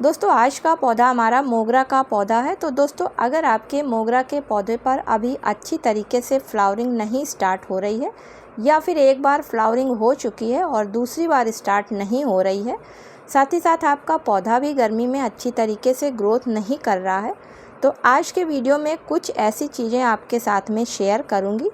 दोस्तों आज का पौधा हमारा मोगरा का पौधा है। तो दोस्तों अगर आपके मोगरा के पौधे पर अभी अच्छी तरीके से फ्लावरिंग नहीं स्टार्ट हो रही है या फिर एक बार फ्लावरिंग हो चुकी है और दूसरी बार स्टार्ट नहीं हो रही है, साथ ही साथ आपका पौधा भी गर्मी में अच्छी तरीके से ग्रोथ नहीं कर रहा है, तो आज के वीडियो में कुछ ऐसी चीज़ें आपके साथ में शेयर करूँगी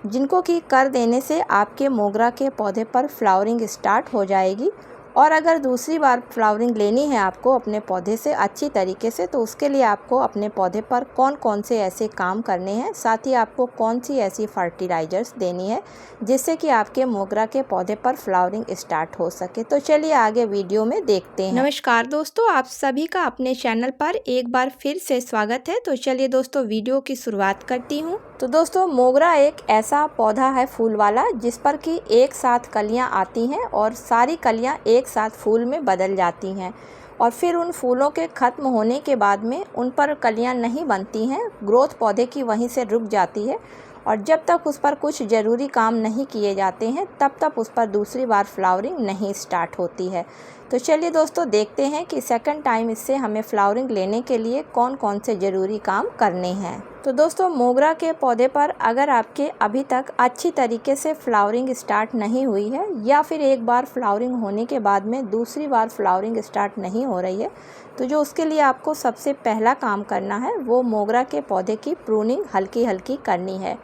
जिनको कि कर देने से आपके मोगरा के पौधे पर फ्लावरिंग स्टार्ट हो जाएगी। और अगर दूसरी बार फ्लावरिंग लेनी है आपको अपने पौधे से अच्छी तरीके से, तो उसके लिए आपको अपने पौधे पर कौन कौन से ऐसे काम करने हैं, साथ ही आपको कौन सी ऐसी फर्टिलाइज़र्स देनी है जिससे कि आपके मोगरा के पौधे पर फ्लावरिंग स्टार्ट हो सके। तो चलिए आगे वीडियो में देखते हैं। नमस्कार दोस्तों, आप सभी का अपने चैनल पर एक बार फिर से स्वागत है। तो चलिए दोस्तों वीडियो की शुरुआत करती हूँ। तो दोस्तों मोगरा एक ऐसा पौधा है फूल वाला जिस पर कि एक साथ कलियाँ आती हैं और सारी कलियाँ एक साथ फूल में बदल जाती हैं और फिर उन फूलों के ख़त्म होने के बाद में उन पर कलियाँ नहीं बनती हैं, ग्रोथ पौधे की वहीं से रुक जाती है और जब तक उस पर कुछ ज़रूरी काम नहीं किए जाते हैं तब तक उस पर दूसरी बार फ्लावरिंग नहीं स्टार्ट होती है। तो चलिए दोस्तों देखते हैं कि सेकंड टाइम इससे हमें फ्लावरिंग लेने के लिए कौन कौन से ज़रूरी काम करने हैं। तो दोस्तों मोगरा के पौधे पर अगर आपके अभी तक अच्छी तरीके से फ्लावरिंग स्टार्ट नहीं हुई है या फिर एक बार फ्लावरिंग होने के बाद में दूसरी बार फ्लावरिंग स्टार्ट नहीं हो रही है, तो जो उसके लिए आपको सबसे पहला काम करना है वो मोगरा के पौधे की प्रूनिंग हल्की हल्की करनी है,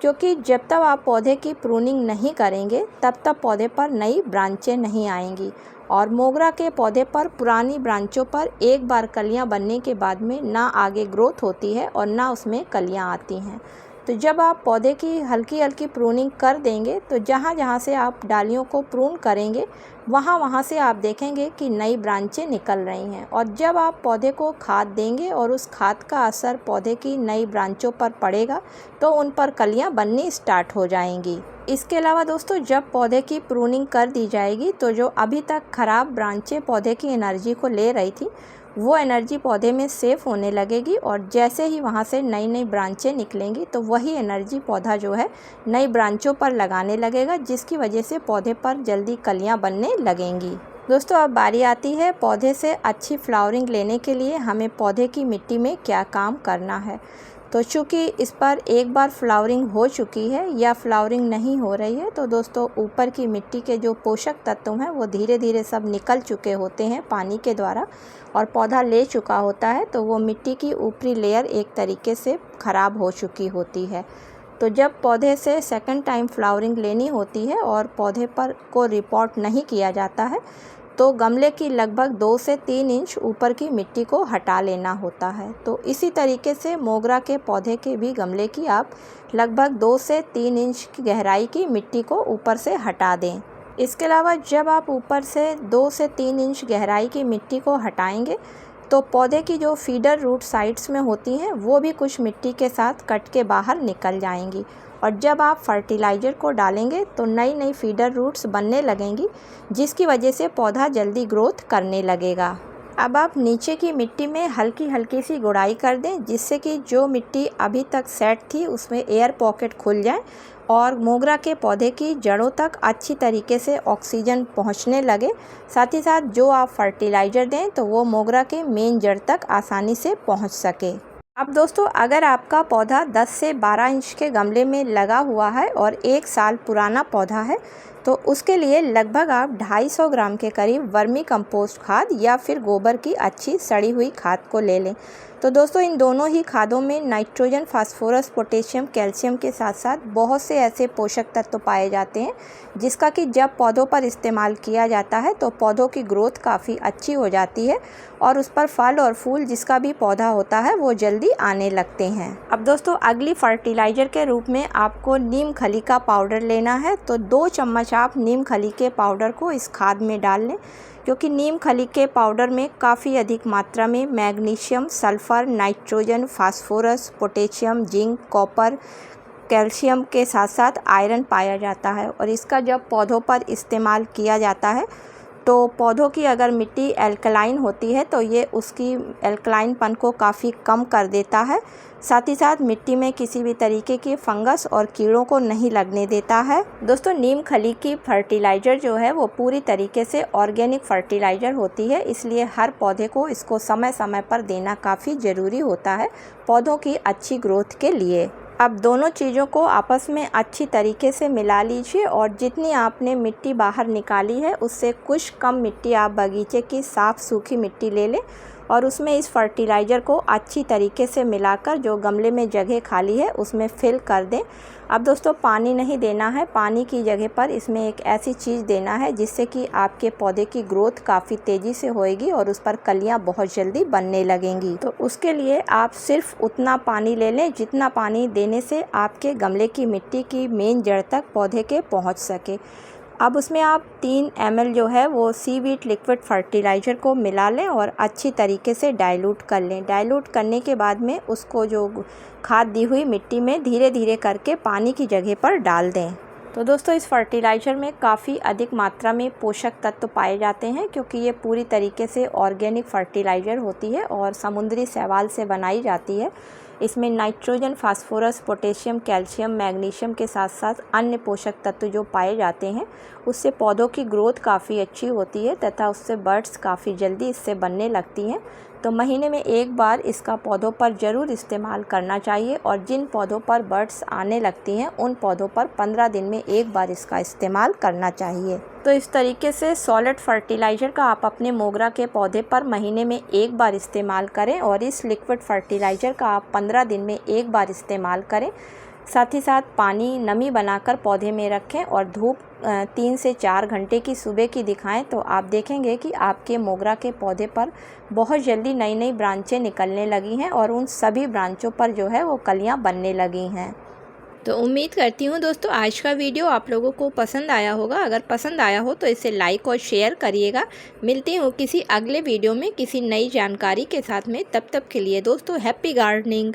क्योंकि जब तक आप पौधे की प्रूनिंग नहीं करेंगे तब तक पौधे पर नई ब्रांचें नहीं आएंगी और मोगरा के पौधे पर पुरानी ब्रांचों पर एक बार कलियां बनने के बाद में ना आगे ग्रोथ होती है और ना उसमें कलियां आती हैं। तो जब आप पौधे की हल्की हल्की प्रूनिंग कर देंगे तो जहाँ जहाँ से आप डालियों को प्रून करेंगे वहाँ से आप देखेंगे कि नई ब्रांचें निकल रही हैं और जब आप पौधे को खाद देंगे और उस खाद का असर पौधे की नई ब्रांचों पर पड़ेगा तो उन पर कलियां बननी स्टार्ट हो जाएंगी। इसके अलावा दोस्तों जब पौधे की प्रूनिंग कर दी जाएगी तो जो अभी तक खराब ब्रांचें पौधे की एनर्जी को ले रही थी वो एनर्जी पौधे में सेफ होने लगेगी और जैसे ही वहाँ से नई नई ब्रांचें निकलेंगी तो वही एनर्जी पौधा जो है नई ब्रांचों पर लगाने लगेगा, जिसकी वजह से पौधे पर जल्दी कलियाँ बनने लगेंगी। दोस्तों अब बारी आती है पौधे से अच्छी फ्लावरिंग लेने के लिए हमें पौधे की मिट्टी में क्या काम करना है। तो चूँकि इस पर एक बार फ्लावरिंग हो चुकी है या फ्लावरिंग नहीं हो रही है, तो दोस्तों ऊपर की मिट्टी के जो पोषक तत्व हैं वो धीरे धीरे सब निकल चुके होते हैं पानी के द्वारा और पौधा ले चुका होता है, तो वो मिट्टी की ऊपरी लेयर एक तरीके से ख़राब हो चुकी होती है। तो जब पौधे से सेकंड टाइम फ्लावरिंग लेनी होती है और पौधे पर को रिपोर्ट नहीं किया जाता है तो गमले की लगभग 2 से 3 इंच ऊपर की मिट्टी को हटा लेना होता है। तो इसी तरीके से मोगरा के पौधे के भी गमले की आप लगभग 2 से 3 इंच की गहराई की मिट्टी को ऊपर से हटा दें। इसके अलावा जब आप ऊपर से 2 से 3 इंच गहराई की मिट्टी को हटाएंगे तो पौधे की जो फीडर रूट साइड्स में होती हैं वो भी कुछ मिट्टी के साथ कट के बाहर निकल जाएंगी और जब आप फर्टिलाइज़र को डालेंगे तो नई नई फीडर रूट्स बनने लगेंगी, जिसकी वजह से पौधा जल्दी ग्रोथ करने लगेगा। अब आप नीचे की मिट्टी में हल्की हल्की सी गुड़ाई कर दें जिससे कि जो मिट्टी अभी तक सेट थी उसमें एयर पॉकेट खुल जाए और मोगरा के पौधे की जड़ों तक अच्छी तरीके से ऑक्सीजन पहुंचने लगे। साथ ही साथ जो आप फर्टिलाइज़र दें तो वो मोगरा के मेन जड़ तक आसानी से पहुंच सके। अब दोस्तों अगर आपका पौधा 10 से 12 इंच के गमले में लगा हुआ है और 1 साल पुराना पौधा है तो उसके लिए लगभग आप 250 ग्राम के करीब वर्मी कंपोस्ट खाद या फिर गोबर की अच्छी सड़ी हुई खाद को ले लें। तो दोस्तों इन दोनों ही खादों में नाइट्रोजन, फास्फोरस, पोटेशियम, कैल्शियम के साथ साथ बहुत से ऐसे पोषक तत्व पाए जाते हैं जिसका कि जब पौधों पर इस्तेमाल किया जाता है तो पौधों की ग्रोथ काफ़ी अच्छी हो जाती है और उस पर फल और फूल जिसका भी पौधा होता है वो जल्दी आने लगते हैं। अब दोस्तों अगली फर्टिलाइज़र के रूप में आपको नीम खली का पाउडर लेना है। तो 2 चम्मच आप नीम खली के पाउडर को इस खाद में डाल लें, क्योंकि नीम खली के पाउडर में काफ़ी अधिक मात्रा में magnesium, sulphur, nitrogen, phosphorus, potassium, zinc, copper, calcium के साथ साथ आयरन पाया जाता है और इसका जब पौधों पर इस्तेमाल किया जाता है तो तो पौधों की अगर मिट्टी एल्कलाइन होती है तो ये उसकी एल्कलाइनपन को काफ़ी कम कर देता है। साथ ही साथ मिट्टी में किसी भी तरीके की फंगस और कीड़ों को नहीं लगने देता है। दोस्तों, नीम खली की फर्टिलाइज़र जो है वो पूरी तरीके से ऑर्गेनिक फर्टिलाइज़र होती है, इसलिए हर पौधे को इसको समय समय पर देना काफ़ी ज़रूरी होता है पौधों की अच्छी ग्रोथ के लिए। अब दोनों चीज़ों को आपस में अच्छी तरीके से मिला लीजिए और जितनी आपने मिट्टी बाहर निकाली है उससे कुछ कम मिट्टी आप बगीचे की साफ़ सूखी मिट्टी ले लें और उसमें इस फर्टिलाइज़र को अच्छी तरीके से मिलाकर जो गमले में जगह खाली है उसमें फिल कर दें। अब दोस्तों, पानी नहीं देना है, पानी की जगह पर इसमें एक ऐसी चीज़ देना है जिससे कि आपके पौधे की ग्रोथ काफ़ी तेज़ी से होएगी और उस पर कलियाँ बहुत जल्दी बनने लगेंगी। तो उसके लिए आप सिर्फ उतना पानी ले लें जितना पानी देने से आपके गमले की मिट्टी की मेन जड़ तक पौधे के पहुँच सके। अब उसमें आप 3 ml जो है वो सीवीड लिक्विड फर्टिलाइज़र को मिला लें और अच्छी तरीके से डाइल्यूट कर लें। डाइल्यूट करने के बाद में उसको जो खाद दी हुई मिट्टी में धीरे धीरे करके पानी की जगह पर डाल दें। तो दोस्तों, इस फर्टिलाइज़र में काफ़ी अधिक मात्रा में पोषक तत्व पाए जाते हैं क्योंकि ये पूरी तरीके से ऑर्गेनिक फर्टिलाइज़र होती है और समुद्री शैवाल से बनाई जाती है। इसमें nitrogen, phosphorus, potassium, calcium, magnesium के साथ साथ अन्य पोषक तत्व जो पाए जाते हैं उससे पौधों की ग्रोथ काफ़ी अच्छी होती है तथा उससे बर्ड्स काफ़ी जल्दी इससे बनने लगती हैं। तो महीने में एक बार इसका पौधों पर ज़रूर इस्तेमाल करना चाहिए और जिन पौधों पर बर्ड्स आने लगती हैं उन पौधों पर 15 दिन में एक बार इसका इस्तेमाल करना चाहिए। तो इस तरीके से सॉलिड फर्टिलाइज़र का आप अपने मोगरा के पौधे पर महीने में एक बार इस्तेमाल करें और इस लिक्विड फर्टिलाइज़र का आप 15 दिन में एक बार इस्तेमाल करें। साथ ही साथ पानी नमी बनाकर पौधे में रखें और धूप 3 से 4 घंटे की सुबह की दिखाएं तो आप देखेंगे कि आपके मोगरा के पौधे पर बहुत जल्दी नई नई ब्रांचें निकलने लगी हैं और उन सभी ब्रांचों पर जो है वो कलियां बनने लगी हैं। तो उम्मीद करती हूँ दोस्तों आज का वीडियो आप लोगों को पसंद आया होगा। अगर पसंद आया हो तो इसे लाइक और शेयर करिएगा। मिलती हूँ किसी अगले वीडियो में किसी नई जानकारी के साथ में। तब तक के लिए दोस्तों हैप्पी गार्डनिंग।